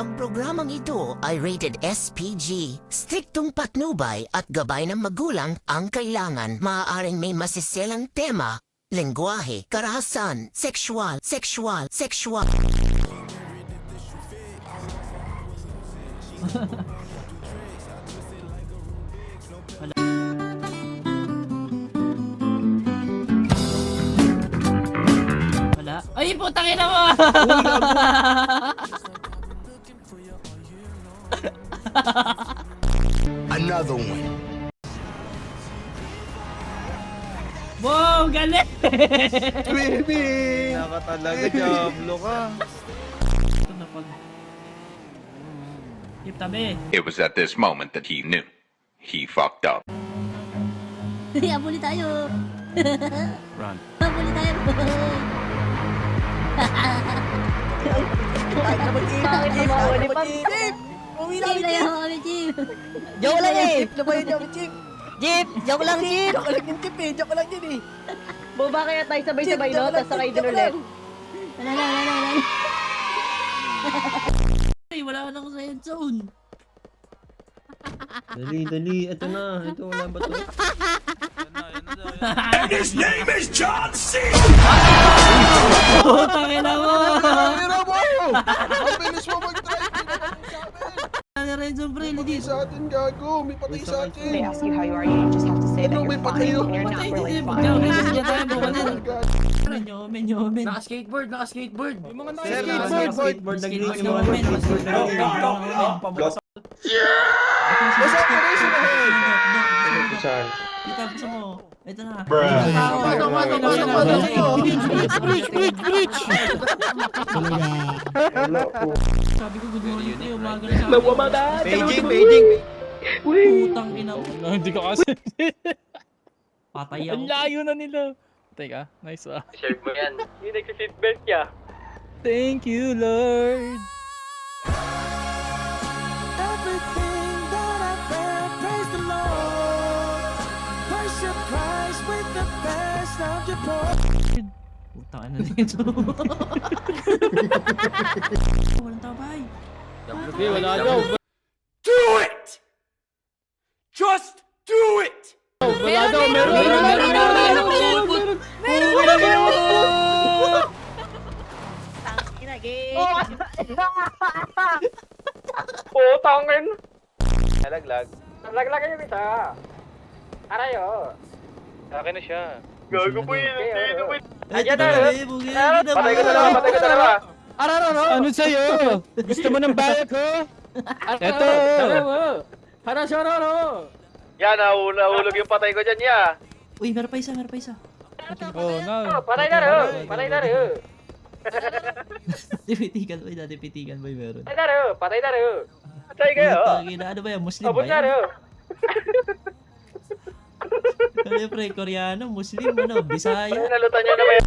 Ang programang ito ay rated SPG. Striktong patnubay at gabay ng magulang ang kailangan. Maaaring may masiselang tema, lengguwahe, karahasan, sexual. Wala. Ay, putang ina mo! Another one. Wow, galing! Baby! Naka talaga, Diablo ka. Ito na pag... Hip tabi. It was at this moment that he knew. He fucked up. Abuli tayo. Run. Abuli tayo. Jeep tayo kami, Jeep. Joke lang eh! Jeep na ba yun yung Jeep? Jeep! Joke lang, Jeep! Joke lang yung Jeep eh, joke lang yun eh. Buba kaya tayo sabay-sabay, Jeep, no? joke lang, Tapos sakay Jeep, din joke ulit. lang. Wala. Ay, wala ka na sa head zone. Dali. Ito na. Ito, wala ba to? His name is John C. Putang ina mo! Pero mo! Ang bilis mo mag-drive! Ang red zone pre, Patay sa atin, gago! May patay sa atin! They ask you how you are, you just have to say that Ano, may you're patay fine yun? when you're not Patay, really hindi. fine. Sige tayo, buka na. God. Menyomen. Naka-skateboard. Yung mga Skateboard. skateboard! Skateboard Nag-reach naman, men. Basta ka rin sila eh! Kita gusto mo. Ito na. Sabi ko good morning pre, umaga na sa akin. Paging! Putang ina mo. Hindi ko kasi. Patay Ang ako. layo na nila. Teka, nice ah. Share mo yan. Yung nagsiseatbelt niya. Thank you, Lord. Everything that I felt, praise the Lord. Worship Christ with the best of your praise. Putang ina dito. Walang tabay. Okay, wala daw. Do it! Just do it! Wala daw, meron. Putangin! Nalaglag. Nalaglag yung isa. Arayo. Akin na siya. Gago po yun. Ayan na. Patay ko dalawa. Ano sa'yo? Gusto mo ng bayak ko? Eto. Yan, nahulog yung patay ko dyan, ya. Uy, meron pa isa. Oh, no. Patay na rin. Dipitigan boy, meron. Patay na rin. Patay kayo. Putang ina, ano ba yan? Muslim ba Abot na yan? rin. Ano pre, Koreano, Muslim, ano, Bisaya? Nalutan nyo na ba yan?